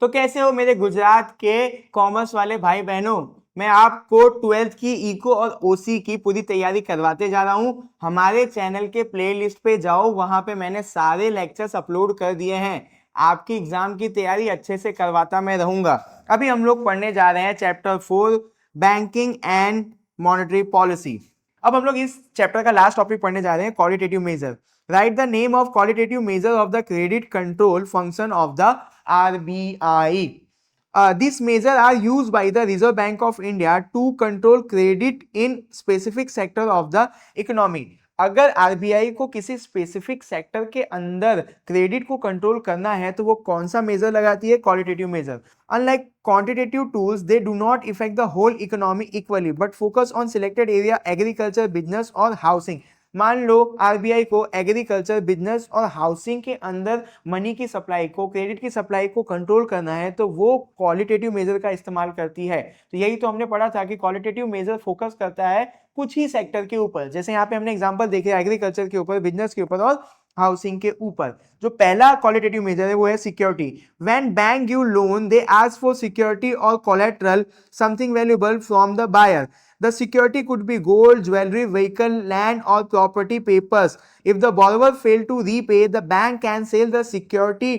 तो कैसे हो मेरे गुजरात के कॉमर्स वाले भाई बहनों। मैं आपको 12th की इको और ओसी की पूरी तैयारी करवाते जा रहा हूं। हमारे चैनल के प्लेलिस्ट पे जाओ, वहां पे मैंने सारे लेक्चर्स अपलोड कर दिए हैं। आपकी एग्जाम की तैयारी अच्छे से करवाता मैं रहूंगा। अभी हम लोग पढ़ने जा रहे हैं chapter 4, banking and monetary policy. अब हम लोग इस चैप्टर का लास्ट टॉपिक पढ़ने जा रहे हैं, qualitative measure. Write the name of qualitative measure of the credit control function of the RBI. These measures are used by the Reserve Bank of India to control credit in specific sector of the economy. अगर RBI को किसी specific sector के अंदर credit को control करना है तो वो कौन सा मेजर लगाती है? Qualitative measure. Unlike quantitative tools, they do not effect the whole economy equally but focus on selected area, agriculture, business और हाउसिंग। मान लो आरबीआई को एग्रीकल्चर, बिजनेस और हाउसिंग के अंदर मनी की सप्लाई को, क्रेडिट की सप्लाई को कंट्रोल करना है तो वो क्वालिटेटिव मेजर का इस्तेमाल करती है। तो यही तो हमने पढ़ा था कि क्वालिटेटिव मेजर फोकस करता है कुछ ही सेक्टर के ऊपर। जैसे यहाँ पे हमने एग्जांपल देखे एग्रीकल्चर के ऊपर, बिजनेस के ऊपर और हाउसिंग के ऊपर। जो पहला क्वालिटेटिव मेजर है वो है security. When bank give loan, they ask for security और collateral, something valuable from the buyer. The security could be gold, jewelry, vehicle, land or property papers. If the borrower fail to repay, the bank can sell the security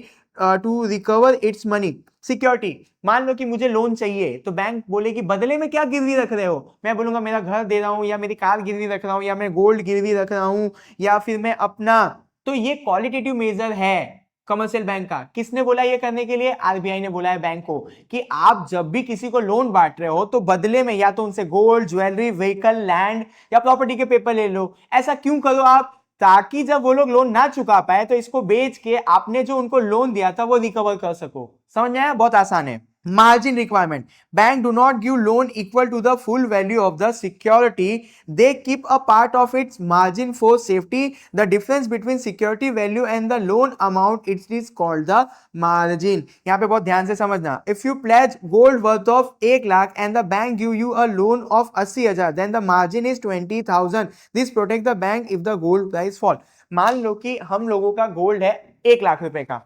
to recover its money. Security, मान लो कि मुझे loan चाहिए तो bank बोले कि बदले में क्या गिरवी रख रहे हो? मैं बोलूंगा मेरा घर दे रहा हूं, या मेरी कार गिरवी रख रहा हूं, या मैं गोल्ड गिरवी रख रहा हूं, या फिर मैं अपना। तो ये क्वालिटेटिव मेजर है कमर्शियल बैंक का। किसने बोला ये करने के लिए? आरबीआई ने बोला है बैंक को कि आप जब भी किसी को लोन बांट रहे हो तो बदले में या तो उनसे गोल्ड, ज्वेलरी, व्हीकल, लैंड या प्रॉपर्टी के पेपर ले लो। ऐसा क्यों करो आप? ताकि जब वो लोग लोन ना चुका पाए तो इसको बेच के आपने जो उनको लोन दिया था वो रिकवर कर सको। समझ में आया? बहुत आसान है। Margin requirement. Bank do not give loan equal to the full value of the security. They keep a part of its margin for safety. The difference between security value and the loan amount, it is called the margin. यहाँ पे बहुत ध्यान से समझना। If you pledge gold worth of 1 lakh and the bank give you a loan of 80,000, then the margin is 20,000. This protect the bank if the gold price fall. मान लो कि हम लोगों का गोल्ड है 1 लाख रुपए का,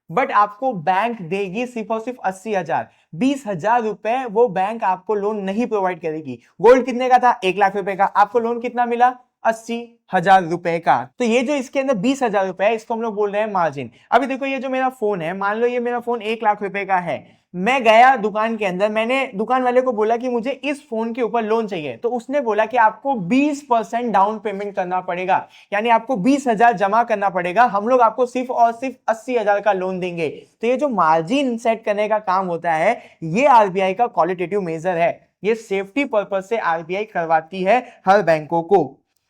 बट आपको बैंक देगी सिर्फ और सिर्फ 80,000। 20,000 रुपए वो बैंक आपको लोन नहीं प्रोवाइड करेगी। गोल्ड कितने का था? 1 लाख रुपए का। आपको लोन कितना मिला? 80,000 रुपए का। तो ये जो इसके अंदर 20,000 रुपए है, इसको हम लोग बोल रहे हैं मार्जिन। अभी देखो ये जो मेरा फोन है, मान लो ये मेरा फोन 1 लाख रुपए का है। मैं गया दुकान के अंदर, मैंने दुकान वाले को बोला कि मुझे इस फोन के ऊपर लोन चाहिए, तो उसने बोला कि आपको 20% डाउन पेमेंट करना पड़ेगा, यानी आपको 20,000 जमा करना पड़ेगा। हम लोग आपको सिर्फ और सिर्फ 80,000 का लोन देंगे। तो ये जो मार्जिन सेट करने का काम होता है, ये आरबीआई का क्वालिटेटिव मेजर है। ये सेफ्टी पर्पज से आरबीआई करवाती है हर बैंकों को।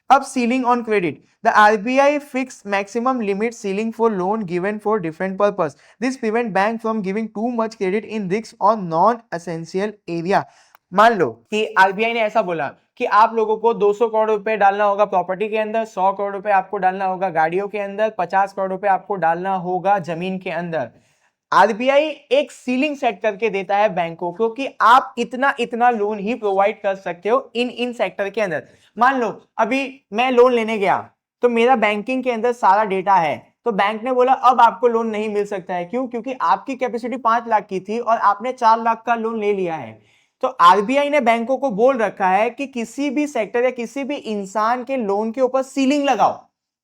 अब ceiling on credit, the RBI fix maximum limit ceiling for loan given for different purpose. This prevent bank from giving too much credit in risks or non-essential area. मान लो कि RBI ने ऐसा बोला कि आप लोगों को 200 करोड़ रुपए डालना होगा प्रॉपर्टी के अंदर, 100 करोड़ रुपए आपको डालना होगा गाड़ियों के अंदर, 50 करोड़ रुपए आपको डालना होगा जमीन के अंदर। आरबीआई एक सीलिंग सेट करके देता है बैंकों को कि आप इतना इतना लोन ही प्रोवाइड कर सकते हो इन सेक्टर के अंदर। मान लो अभी मैं लोन लेने गया तो मेरा बैंकिंग के अंदर सारा डेटा है, तो बैंक ने बोला अब आपको लोन नहीं मिल सकता है। क्यों? क्योंकि आपकी कैपेसिटी 5 लाख की थी और आपने 4 लाख का लोन ले लिया है। तो आरबीआई ने बैंकों को बोल रखा है कि किसी भी सेक्टर या किसी भी इंसान के लोन के ऊपर सीलिंग लगाओ।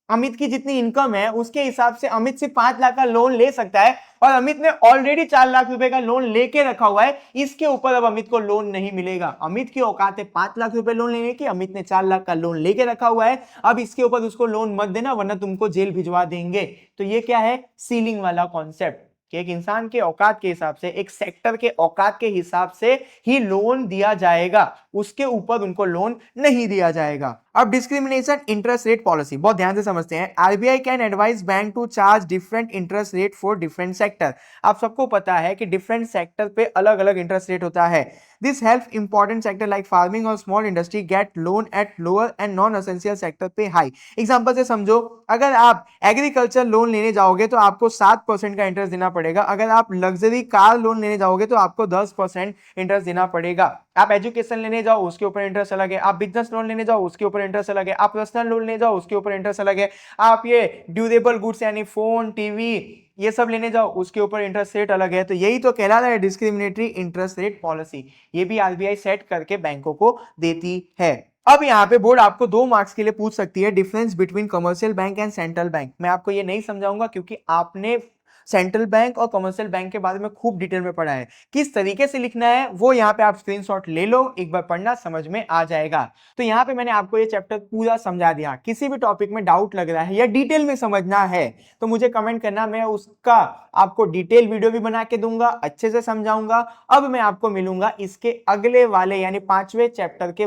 अमित की जितनी इनकम है उसके हिसाब से अमित सिर्फ 5 लाख का लोन ले सकता है, और अमित ने ऑलरेडी 4 लाख रुपए का लोन लेके रखा हुआ है। इसके ऊपर अब अमित को लोन नहीं मिलेगा। अमित की औकात है 5 लाख रुपए लोन लेने की, अमित ने 4 लाख का लोन लेके रखा हुआ है। अब इसके ऊपर उसको लोन मत देना वरना तुमको जेल भिजवा देंगे। तो ये क्या है? सीलिंग वाला कॉन्सेप्ट कि एक इंसान के औकात के हिसाब से, एक सेक्टर के औकात के हिसाब से ही लोन दिया जाएगा, उसके ऊपर उनको लोन नहीं दिया जाएगा। अब डिस्क्रिमिनेशन इंटरेस्ट रेट पॉलिसी बहुत ध्यान से समझते हैं। RBI can advise bank to charge different interest rate for different sector. आप सबको पता है कि डिफरेंट सेक्टर पे अलग अलग इंटरेस्ट रेट होता है। This help important sector like farming और small industry get loan at lower and non essential sector पे हाई। एग्जांपल से समझो, अगर आप एग्रीकल्चर लोन लेने जाओगे तो आपको 7% का इंटरेस्ट देना पड़ेगा। अगर आप लग्जरी कार लोन लेने जाओगे तो आपको 10% इंटरेस्ट देना पड़ेगा। आप एजुकेशन लेने जाओ उसके ऊपर इंटरेस्ट अलग है, आप बिजनेस लोन लेने जाओ उसके ऊपर इंटरेस्ट अलग है, आप पर्सनल लोन लेने जाओ उसके ऊपर इंटरेस्ट अलग है, आप ये ड्यूरेबल गुड्स यानी फोन, टीवी ये सब लेने जाओ उसके ऊपर इंटरेस्ट रेट अलग है। तो यही तो कहलाता है डिस्क्रिमिनेटरी इंटरेस्ट रेट पॉलिसी। ये भी आरबीआई सेट करके बैंकों को देती है। अब यहाँ पे बोर्ड आपको 2 मार्क्स के लिए पूछ सकती है difference between commercial bank and central bank. मैं आपको ये नहीं समझाऊंगा क्योंकि आपने सेंट्रल बैंक और कमर्शियल बैंक के बारे में खूब डिटेल में पढ़ा है। किस तरीके से लिखना है वो यहाँ पे आप स्क्रीनशॉट ले लो, एक बार पढ़ना समझ में आ जाएगा। तो यहाँ पे मैंने आपको ये चैप्टर पूरा समझा दिया। किसी भी टॉपिक में डाउट लग रहा है या डिटेल में समझना है तो मुझे कमेंट करना, मैं उसका आपको डिटेल वीडियो भी बना के दूंगा, अच्छे से समझाऊंगा। अब मैं आपको मिलूंगा इसके अगले वाले यानी 5वें चैप्टर के